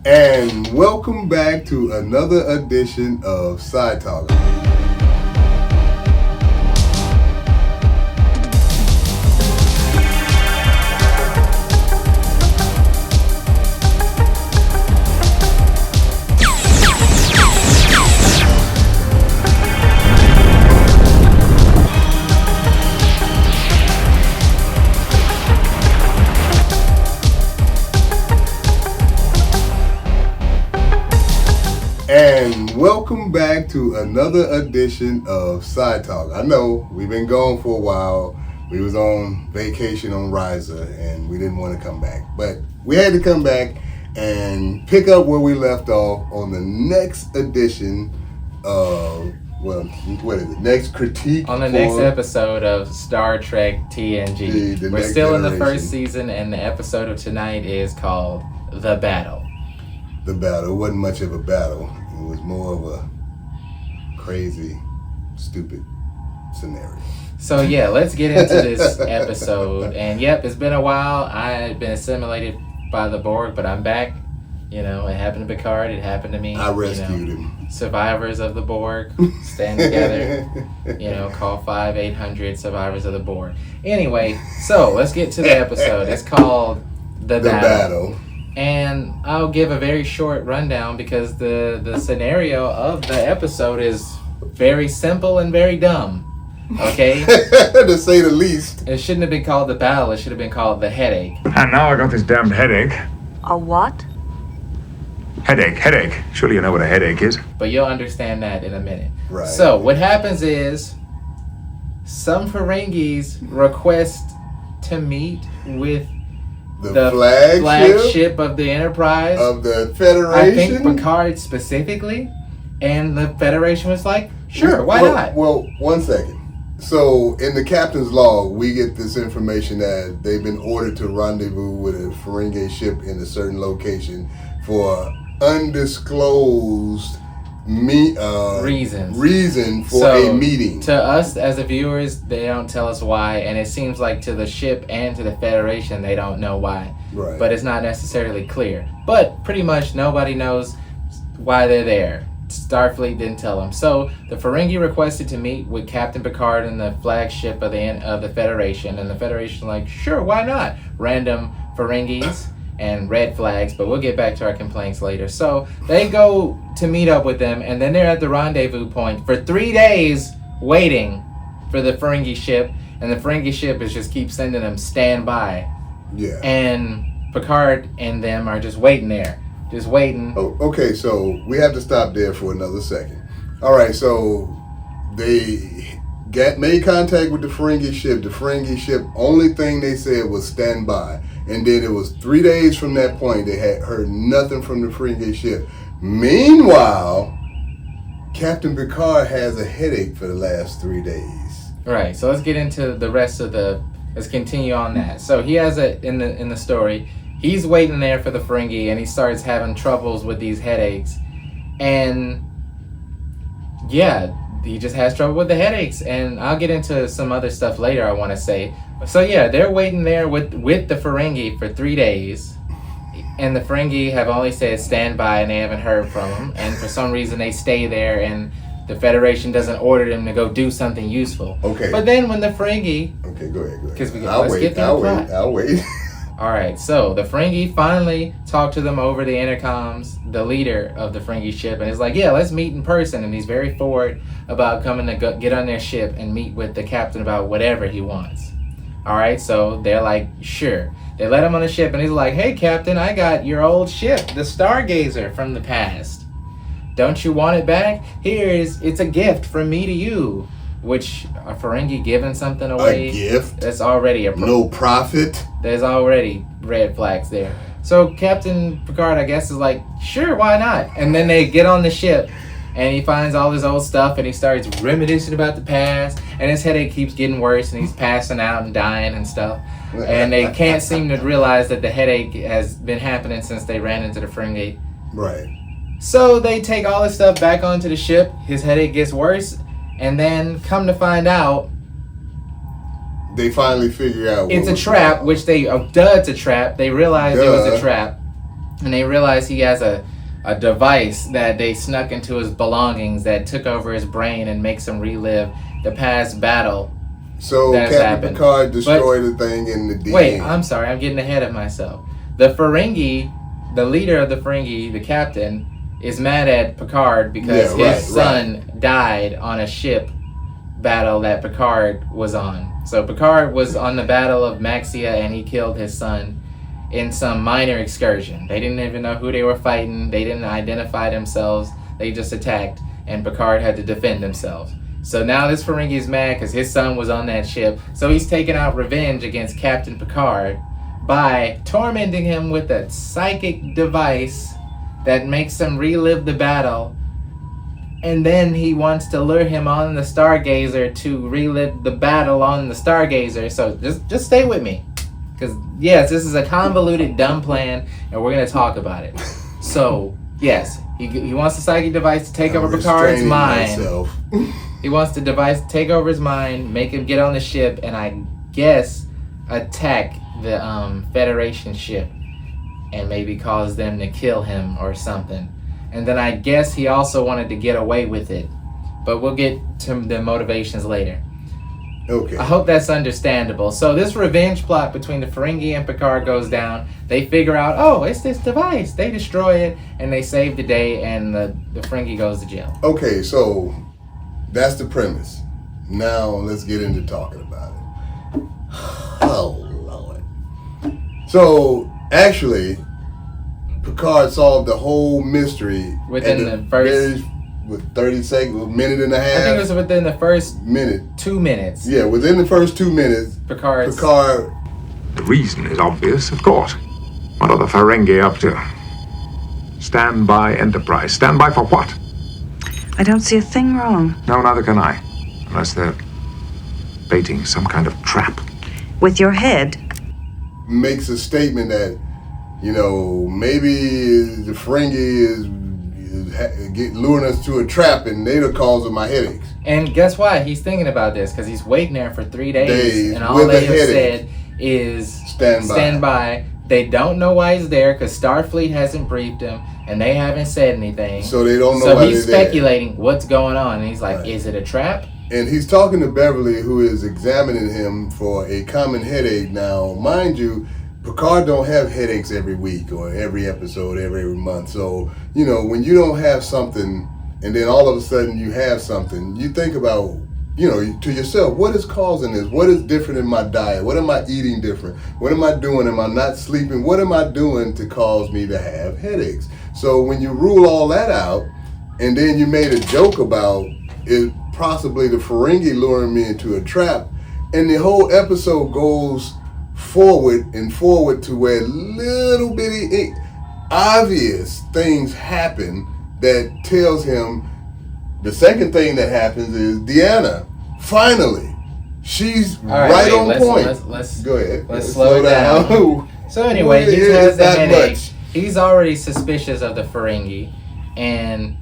And welcome back to another edition of Side Talk. And welcome back to another edition of Side Talk. I know we've been gone for a while. We was on vacation on Riza and we didn't want to come back. But we had to come back and pick up where we left off on the next edition of, next critique. On the next episode of Star Trek TNG. We're still in the first season and the episode of tonight is called The Battle. The battle. It wasn't much of a battle. It was more of a crazy, stupid scenario. So yeah, let's get into this episode. And yep, it's been a while. I've been assimilated by the Borg, but I'm back. You know, it happened to Picard. It happened to me. I rescued him. Survivors of the Borg, stand together. Call 5-800 Survivors of the Borg. Anyway, so let's get to the episode. It's called The Battle. And I'll give a very short rundown because the scenario of the episode is very simple and very dumb. Okay? To say the least. It shouldn't have been called The Battle. It should have been called The Headache. And now I got this damned headache. A what? Headache. Surely you know what a headache is. But you'll understand that in a minute. Right. So what happens is some Ferengis request to meet with the flagship of the Enterprise. Of the Federation? I think Picard specifically. And the Federation was like, sure, why not? Well, one second. So, in the captain's log, we get this information that they've been ordered to rendezvous with a Ferengi ship in a certain location for undisclosed reason for a meeting. To us as the viewers, they don't tell us why, and it seems like to the ship and to the Federation, they don't know why. Right. But it's not necessarily clear. But pretty much nobody knows why they're there. Starfleet didn't tell them. So the Ferengi requested to meet with Captain Picard and the flagship of the Federation, and the Federation like, sure, why not? Random Ferengis and red flags, but we'll get back to our complaints later. So they go to meet up with them, and then they're at the rendezvous point for 3 days waiting for the Ferengi ship, and the Ferengi ship is just keep sending them standby. Yeah. And Picard and them are just waiting there. Just waiting. Oh, okay, so we have to stop there for another second. All right, so they made contact with the Ferengi ship. The Ferengi ship, only thing they said was stand by. And then it was 3 days from that point, they had heard nothing from the Ferengi ship. Meanwhile, Captain Picard has a headache for the last 3 days. Right, so let's get into the rest of let's continue on that. So he has in the story, he's waiting there for the Ferengi, and he starts having troubles with these headaches. And yeah, he just has trouble with the headaches. And I'll get into some other stuff later I want to say. So yeah, they're waiting there with the Ferengi for 3 days. And the Ferengi have only said stand by, and they haven't heard from them. And for some reason they stay there, and the Federation doesn't order them to go do something useful. Okay. But then when the Ferengi... Okay, go ahead. Because I'll wait. Alright, so the Ferengi finally talk to them over the intercoms, the leader of the Ferengi ship, and is like, yeah, let's meet in person. And he's very forward about coming to get on their ship and meet with the captain about whatever he wants. Alright, so they're like, sure. They let him on the ship, and he's like, hey, Captain, I got your old ship, the Stargazer from the past. Don't you want it back? It's a gift from me to you. Which, a Ferengi giving something away? A gift? That's already no profit? There's already red flags there. So Captain Picard, I guess, is like, sure, why not? And then they get on the ship, and he finds all his old stuff, and he starts reminiscing about the past, and his headache keeps getting worse, and he's passing out and dying and stuff. And they can't seem to realize that the headache has been happening since they ran into the Ferengi. Right. So they take all his stuff back onto the ship. His headache gets worse, and then come to find out, they finally figure out it's a trap, which it's a trap. They realize it was a trap. and they realize he has a device that they snuck into his belongings that took over his brain and makes him relive the past battle. So Captain Picard destroyed the thing in the DNA. Wait, I'm sorry, I'm getting ahead of myself. The Ferengi, the leader of the Ferengi, the captain, is mad at Picard because his son died on a ship battle that Picard was on. So Picard was on the Battle of Maxia and he killed his son in some minor excursion. They didn't even know who they were fighting. They didn't identify themselves. They just attacked, and Picard had to defend himself. So now this Ferengi is mad because his son was on that ship. So he's taking out revenge against Captain Picard by tormenting him with a psychic device that makes him relive the battle. And then he wants to lure him on the Stargazer to relive the battle on the Stargazer. So just stay with me. Because, yes, this is a convoluted, dumb plan, and we're going to talk about it. So, yes, he wants the psychic device to take over Picard's mind. He wants the device to take over his mind, make him get on the ship, and I guess attack the Federation ship and maybe cause them to kill him or something. And then I guess he also wanted to get away with it. But we'll get to the motivations later. Okay. I hope that's understandable. So this revenge plot between the Ferengi and Picard goes down. They figure out, oh, it's this device. They destroy it, and they save the day, and the Ferengi goes to jail. Okay, so that's the premise. Now let's get into talking about it. Oh, Lord. So, actually, Picard solved the whole mystery within the first... With 30 seconds, a minute and a half. I think it was within the first minute. 2 minutes. Yeah, within the first 2 minutes, Picard. The reason is obvious, of course. What are the Ferengi up to? Standby Enterprise. Standby for what? I don't see a thing wrong. No, neither can I. Unless they're baiting some kind of trap. With your head? Makes a statement that, maybe the Ferengi is luring us to a trap, and they're the cause of my headaches. And guess why? He's thinking about this because he's waiting there for 3 days and all they have said is stand by. They don't know why he's there because Starfleet hasn't briefed him and they haven't said anything. So they don't know why they're he's speculating what's going on, and he's like, Is it a trap? And he's talking to Beverly, who is examining him for a common headache. Now, mind you, Picard don't have headaches every week or every episode, every month. So, when you don't have something and then all of a sudden you have something, you think about, to yourself, what is causing this? What is different in my diet? What am I eating different? What am I doing? Am I not sleeping? What am I doing to cause me to have headaches? So when you rule all that out, and then you made a joke about it, possibly the Ferengi luring me into a trap, and the whole episode goes forward to where little bitty obvious things happen that tells him the second thing that happens is Deanna, finally, she's right on point. Let's go ahead. Let's slow down. So anyway, he has the headache. He's already suspicious of the Ferengi, and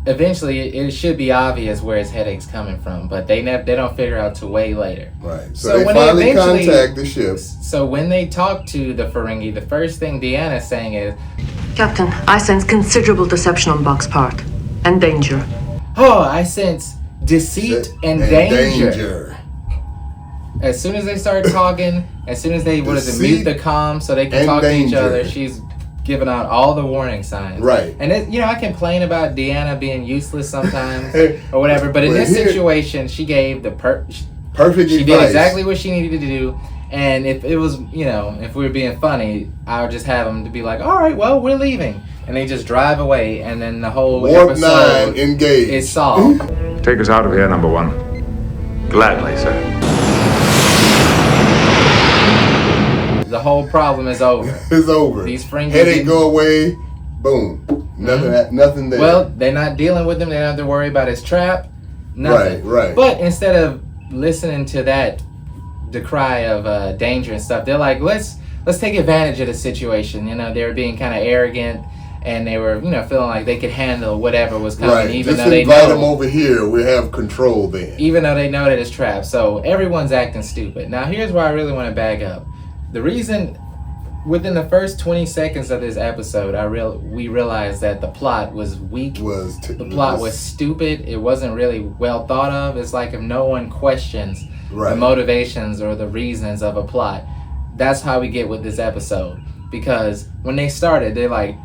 eventually it should be obvious where his headache's coming from, but they don't figure out till way later. Right. So they finally contact the ship. So when they talk to the Ferengi, the first thing Deanna's saying is, Captain, I sense considerable deception on Buck's part. And danger. Oh, I sense deceit and danger. As soon as they start talking, as soon as they mute the comm so they can talk to each other, she's giving out all the warning signs. Right. And I complain about Deanna being useless sometimes or whatever, but in this situation, she gave the perfect advice. She did exactly what she needed to do. And if it was, if we were being funny, I would just have them to be like, all right, well, we're leaving. And they just drive away, and then the whole Warp episode 9 engaged. is solved. Take us out of here, number one. Gladly, sir. The whole problem is over. It's over. These Ferengi headache go away. Boom. Nothing there. Well, they're not dealing with him. They don't have to worry about his trap. Nothing. Right. But instead of listening to that decry of danger and stuff, they're like, let's take advantage of the situation. They were being kind of arrogant, and they were, feeling like they could handle whatever was coming, right. even Just though they invite know them over here. We have control then. Even though they know that it's trapped. So everyone's acting stupid. Now here's where I really want to bag up. The reason within the first 20 seconds of this episode, we realized that the plot was weak. The plot was stupid. It wasn't really well thought of. It's like if no one questions the motivations or the reasons of a plot. That's how we get with this episode. Because when they started, they're like,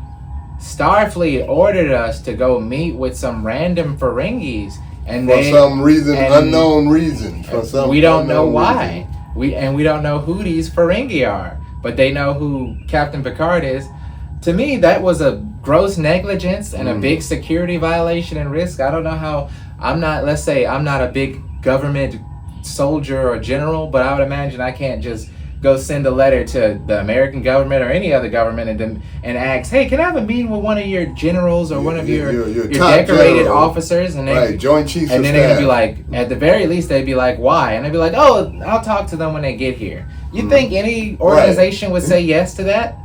Starfleet ordered us to go meet with some random Ferengis. And for some reason, unknown reason. We don't know why. We don't know who these Ferengi are. But they know who Captain Picard is. To me, that was a gross negligence and a big security violation and risk. I don't know how. Let's say I'm not a big government soldier or general, but I would imagine I can't just go send a letter to the American government or any other government and ask, hey, can I have a meeting with one of your generals or one of your decorated general. Officers? And Joint Chiefs and then they're going to be like, at the very least, they'd be like, why? And they'd be like, oh, I'll talk to them when they get here. You think any organization would say yes to that?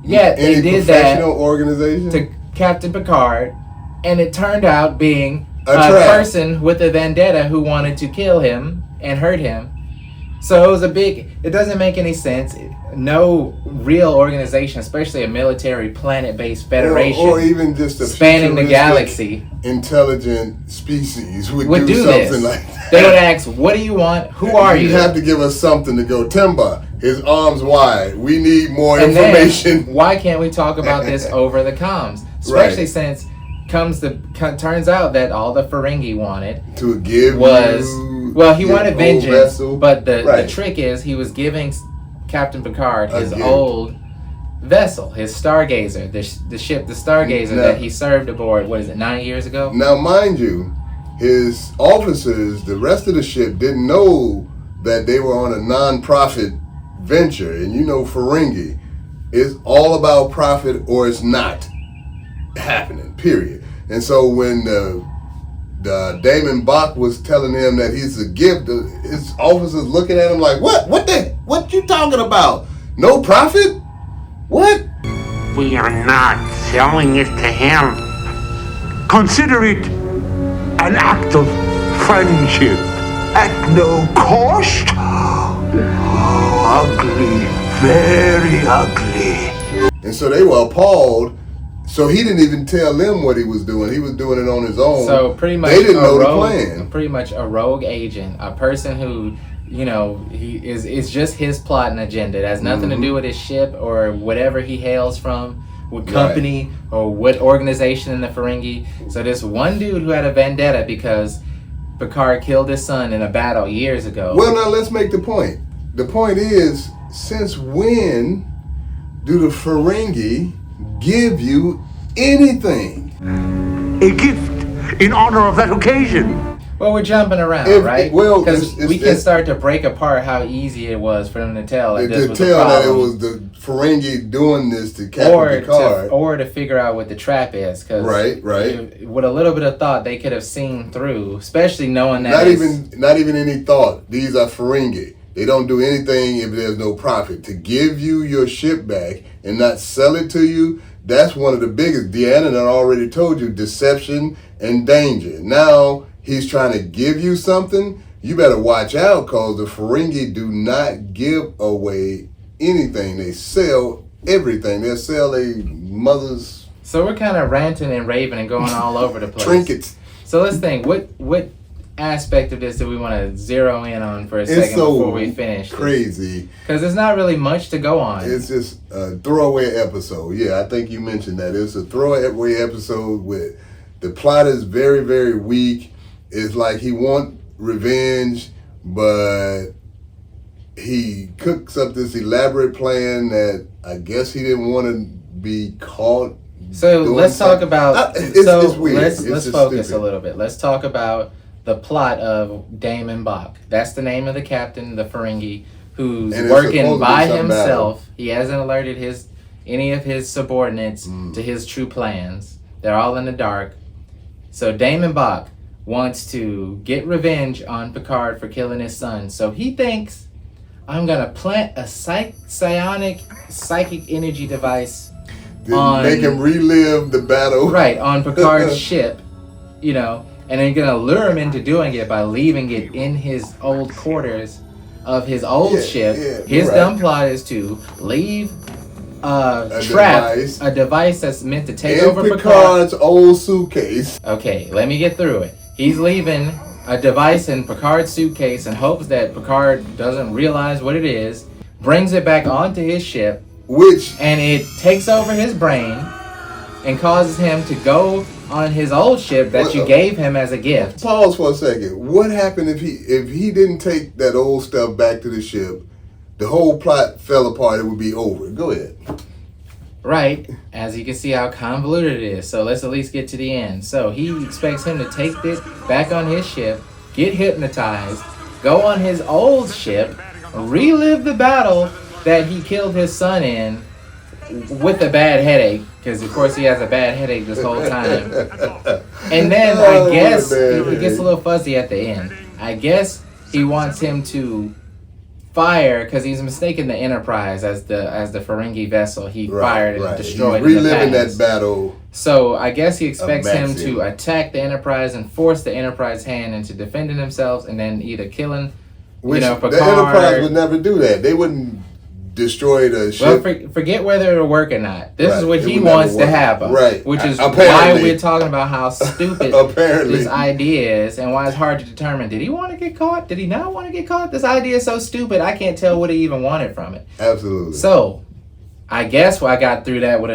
Yeah, they did that organization? to Captain Picard, and it turned out being a person with a vendetta who wanted to kill him and hurt him. So it was it doesn't make any sense. No real organization, especially a military planet-based federation, or even just a spanning the galaxy, intelligent species would do something this. Like that. They would ask, what do you want? Who are you? You have to give us something to go. Timba, his arms wide. We need more information. Then, why can't we talk about this over the comms? Especially since turns out that all the Ferengi wanted to give was he wanted vengeance, but the trick is he was giving Captain Picard his old vessel, his Stargazer, the ship, the Stargazer that he served aboard. 9 years ago? Now, mind you, his officers, the rest of the ship, didn't know that they were on a non-profit venture, and Ferengi, it's all about profit or it's not happening, period. And so when the Damon Bach was telling him that he's a gift, his officers looking at him like, what you talking about? No profit? What? We are not selling it to him. Consider it an act of friendship. At no cost? Ugly, very ugly. And so they were appalled. So he didn't even tell them what he was doing. He was doing it on his own. So pretty much they didn't know the plan. Pretty much a rogue agent, a person who, he is just his plot and agenda. It has nothing to do with his ship or whatever he hails from, what company or what organization in the Ferengi. So this one dude who had a vendetta because Picard killed his son in a battle years ago. Well, now let's make the point. The point is, since when do the Ferengi give you anything? A gift in honor of that occasion. Well, we're jumping around, right? Because we can start to break apart how easy it was for them to tell that this was a problem. That it was the Ferengi doing this to Captain Picard. Or to figure out what the trap is. Cause right. With a little bit of thought, they could have seen through, especially knowing that not even any thought. These are Ferengi. They don't do anything if there's no profit. To give you your ship back and not sell it to you, that's one of the biggest. Deanna done already told you, deception and danger. Now he's trying to give you something. You better watch out, because the Ferengi do not give away anything. They sell everything. They'll sell their mother's... So we're kind of ranting and raving and going all over the place. Trinkets. So let's think. What aspect of this do we want to zero in on for a second before we finish? Crazy. Because there's not really much to go on. It's just a throwaway episode. Yeah, I think you mentioned that. It's a throwaway episode with the plot is very, very weak. It's like he wants revenge, but he cooks up this elaborate plan that I guess he didn't want to be caught. So let's talk about. It's weird. Let's focus a little bit. Let's talk about the plot of Damon Bach. That's the name of the captain, the Ferengi, who's working by himself. He hasn't alerted any of his subordinates to his true plans. They're all in the dark. So Damon Bach wants to get revenge on Picard for killing his son. So he thinks, I'm going to plant a psionic psychic energy device make him relive the battle. Right, on Picard's ship, and then going to lure him into doing it by leaving it in his old quarters of his old ship. His dumb plot is to leave trap, device. a device that's meant to take In over Picard. Picard's old suitcase. Okay, let me get through it. He's leaving a device in Picard's suitcase in hopes that Picard doesn't realize what it is, brings it back onto his ship, and it takes over his brain and causes him to go on his old ship that you gave him as a gift. Pause for a second. What happened if he didn't take that old stuff back to the ship? The whole plot fell apart. It would be over. Go ahead. Right, as you can see how convoluted it is. So let's at least get to the end. So he expects him to take this back on his ship, get hypnotized, go on his old ship, relive the battle that he killed his son in with a bad headache, because of course he has a bad headache this whole time. And then I guess it gets a little fuzzy at the end. I guess he wants him to fire, because he's mistaken the Enterprise as the Ferengi vessel he fired and destroyed. He's reliving that battle. So I guess he expects him to attack the Enterprise and force the Enterprise hand into defending themselves, and then either killing, Picard. The Enterprise would never do that. They wouldn't destroy the ship. Well, forget whether it'll work or not. This is what he wants to happen. Right. Which is Apparently. why we're talking about how stupid Apparently. this idea is, and why it's hard to determine, did he want to get caught? Did he not want to get caught? This idea is so stupid, I can't tell what he even wanted from it. Absolutely. So, I guess I got through that with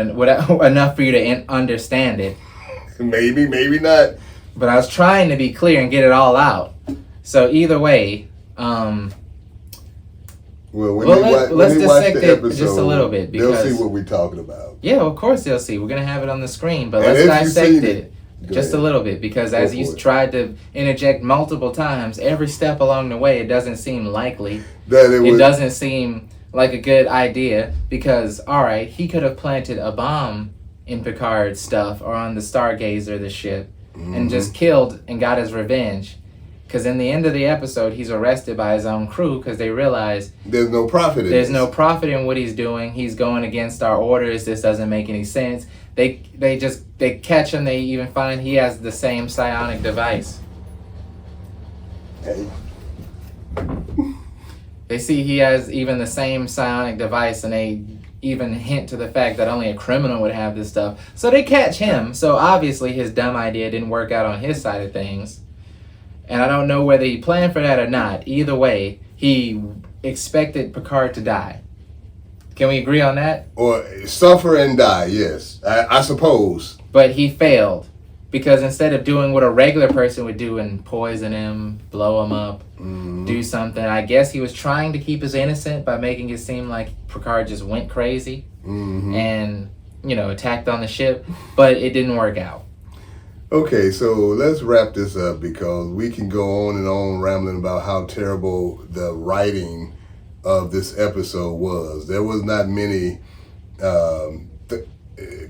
enough for you to understand it. Maybe, maybe not. But I was trying to be clear and get it all out. So either way, let's dissect it just a little bit, because they'll see what we're talking about. Yeah, of course they'll see. We're gonna have it on the screen, but let's dissect it just a little bit, because as you tried to interject multiple times, every step along the way, it doesn't seem likely. It doesn't seem like a good idea, because all right, he could have planted a bomb in Picard's stuff or on the Stargazer, the ship, and just killed and got his revenge. Because in the end of the episode, he's arrested by his own crew because they realize there's no profit in no profit in what he's doing. He's going against our orders. This doesn't make any sense. They catch him. They even find he has the same psionic device. Hey. They see he has even the same psionic device, and they even hint to the fact that only a criminal would have this stuff. So they catch him. So obviously his dumb idea didn't work out on his side of things. And I don't know whether he planned for that or not. Either way, he expected Picard to die. Can we agree on that? Or suffer and die, yes. I suppose. But he failed. Because instead of doing what a regular person would do and poison him, blow him up, do something, I guess he was trying to keep us innocent by making it seem like Picard just went crazy and, attacked on the ship. But it didn't work out. Okay, so let's wrap this up, because we can go on and on rambling about how terrible the writing of this episode was. There was not many.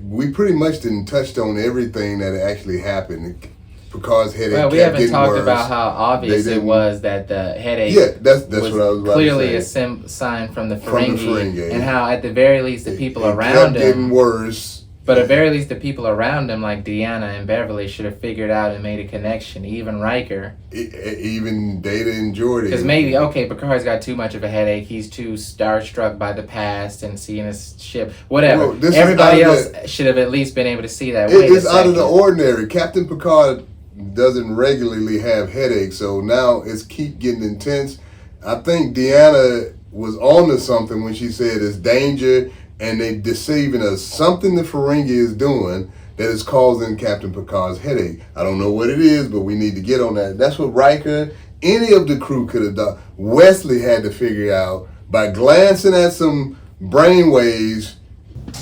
We pretty much didn't touch on everything that actually happened. Picard's headache. Well, we haven't talked about how obvious it was that the headache. Yeah, that's what I was about clearly to say. a sign from the Ferengi, and how at the very least the people around him getting worse. But at very least, the people around him, like Deanna and Beverly, should have figured out and made a connection. Even Riker. Even Data and Geordi. Because maybe, Picard's got too much of a headache. He's too starstruck by the past and seeing his ship. Whatever. Well, everybody else should have at least been able to see that. It's out of the ordinary. Captain Picard doesn't regularly have headaches, so now it's keep getting intense. I think Deanna was on to something when she said it's danger. And they deceiving us. Something the Ferengi is doing that is causing Captain Picard's headache. I don't know what it is, but we need to get on that. That's what Riker, any of the crew could have done. Wesley had to figure out by glancing at some brainwaves.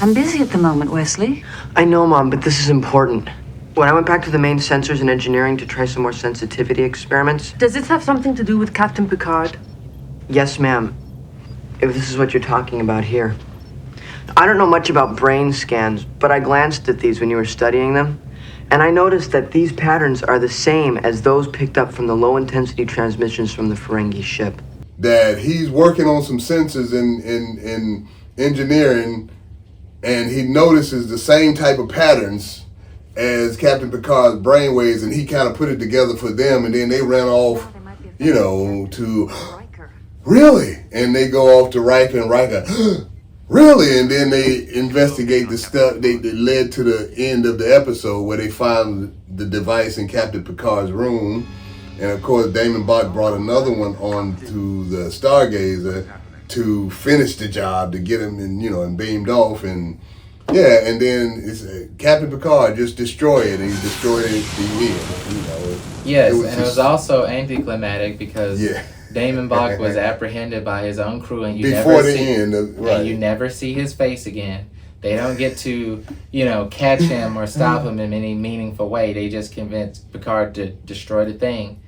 I'm busy at the moment, Wesley. I know, Mom, but this is important. When I went back to the main sensors in engineering to try some more sensitivity experiments... Does this have something to do with Captain Picard? Yes, ma'am. If this is what you're talking about here. I don't know much about brain scans, but I glanced at these when you were studying them, and I noticed that these patterns are the same as those picked up from the low-intensity transmissions from the Ferengi ship. That he's working on some sensors in engineering, and he notices the same type of patterns as Captain Picard's brainwaves, and he kind of put it together for them, and then they ran off, to... Really? And they go off to Riker, and Riker... Really? And then they investigate the stuff that led to the end of the episode where they found the device in Captain Picard's room. And of course, Damon Bach brought another one on to the Stargazer to finish the job, to get him and beamed off. And yeah, and then it's Captain Picard just destroyed it, and he destroyed it at the end. Yes, it was also anticlimactic because yeah. Damon Bach was apprehended by his own crew, and you never see his face again. They don't get to, catch him or stop him in any meaningful way. They just convince Picard to destroy the thing,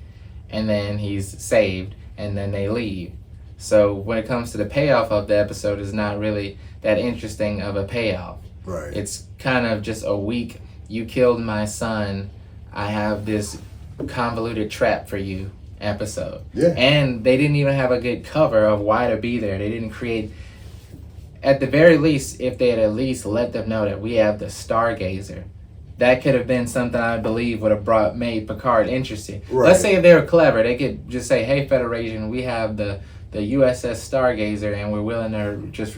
and then he's saved, and then they leave. So when it comes to the payoff of the episode, it's not really that interesting of a payoff. Right. It's kind of just a weak, you killed my son, I have this convoluted trap for you episode. Yeah. And they didn't even have a good cover of why to be there. They didn't create, at the very least, if they had at least let them know that we have the Stargazer, that could have been something I believe would have made Picard interesting. Right. Let's say if they were clever, they could just say, hey, Federation, we have the USS Stargazer and we're willing to just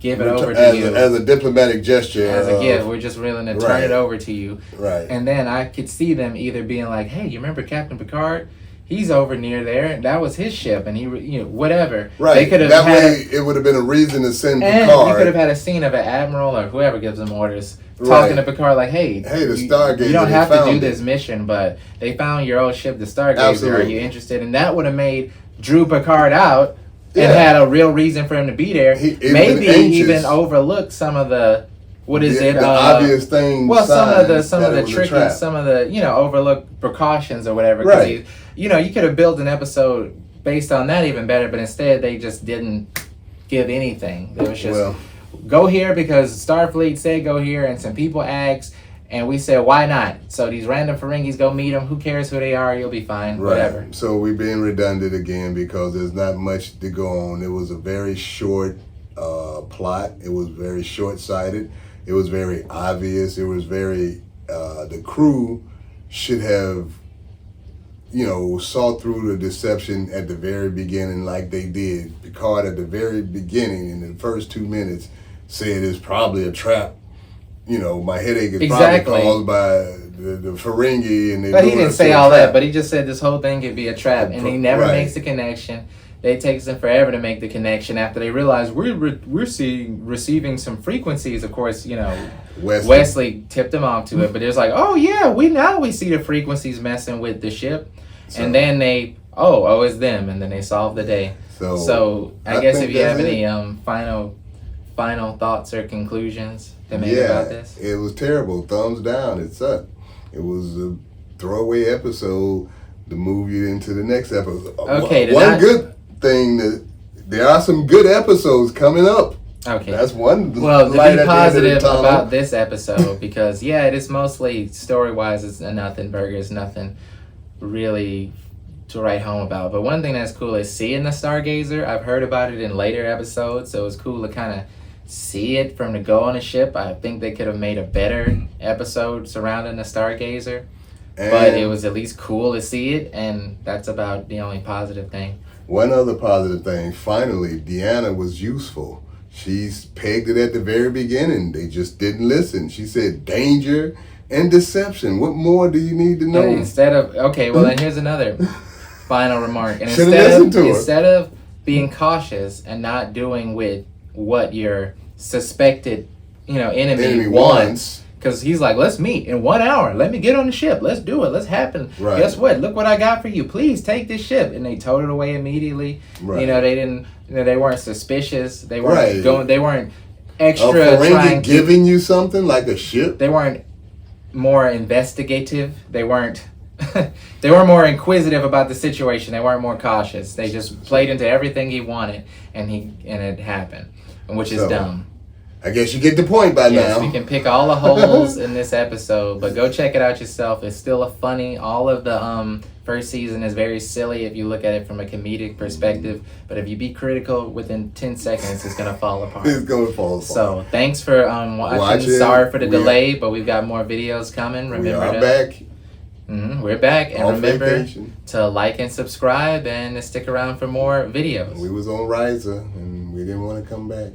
give it over to you. As a diplomatic gesture. As a gift, we're just willing to turn it over to you. Right. And then I could see them either being like, hey, you remember Captain Picard? He's over near there. That was his ship, and he, whatever. Right. They could have that way, it would have been a reason to send and Picard. you could have had a scene of an admiral or whoever gives them orders talking to Picard like, "Hey, the Stargazer. You don't have to do this mission, but they found your old ship, the Stargazer. Absolutely. Are you interested?" And that would have made Drew Picard out and had a real reason for him to be there. Maybe even overlook some of the. What is it? The obvious things. Well, some of the tricky, some of the overlook precautions or whatever. Right. You could have built an episode based on that even better, but instead they just didn't give anything. It was just go here because Starfleet said go here, and some people asked, and we said why not? So these random Ferengis go meet them. Who cares who they are? You'll be fine. Right. Whatever. So we're being redundant again because there's not much to go on. It was a very short plot. It was very short-sighted. It was very obvious. It was very, the crew should have, saw through the deception at the very beginning like they did. Picard at the very beginning, in the first 2 minutes, said it's probably a trap. My headache is probably caused by the Ferengi. But he didn't say all that, but he just said this whole thing could be a trap, and he never makes the connection. It takes them forever to make the connection after they realize we're receiving some frequencies. Of course, Wesley tipped them off to it, but it was like, oh yeah, we see the frequencies messing with the ship, and then they it's them, and then they solve the day. So I guess if you have any final thoughts or conclusions to make about this, it was terrible. Thumbs down. It sucked. It was a throwaway episode to move you into the next episode. Okay, one good thing that there are some good episodes coming up. Okay, that's one. Well, to be positive about this episode, because it is mostly story-wise, it's a nothing burger. It's nothing really to write home about. But one thing that's cool is seeing the Stargazer. I've heard about it in later episodes, so it's cool to kind of see it from the go on the ship. I think they could have made a better episode surrounding the Stargazer, but it was at least cool to see it, and that's about the only positive thing. One other positive thing, finally, Deanna was useful. She's pegged it at the very beginning. They just didn't listen. She said danger and deception. What more do you need to know? And instead of, then here's another final remark. And instead of being cautious and not doing with what your suspected, enemy wants, because he's like, let's meet in 1 hour. Let me get on the ship. Let's do it. Let's happen. Right. Guess what? Look what I got for you. Please take this ship. And they towed it away immediately. Right. They didn't. They weren't suspicious. They weren't going. They weren't extra trying. Giving you something like a ship. They weren't more investigative. They weren't. They were more inquisitive about the situation. They weren't more cautious. They just played into everything he wanted, and it happened, which is dumb. I guess you get the point by now. Yes, we can pick all the holes in this episode, but go check it out yourself. It's still a funny. All of the first season is very silly if you look at it from a comedic perspective, but if you be critical, within 10 seconds, it's going to fall apart. It's going to fall apart. So thanks for watching. Sorry for the delay, but we've got more videos coming. Remember, we are back. We're back, and remember vacation. To like and subscribe and stick around for more videos. We was on Riser, and we didn't want to come back.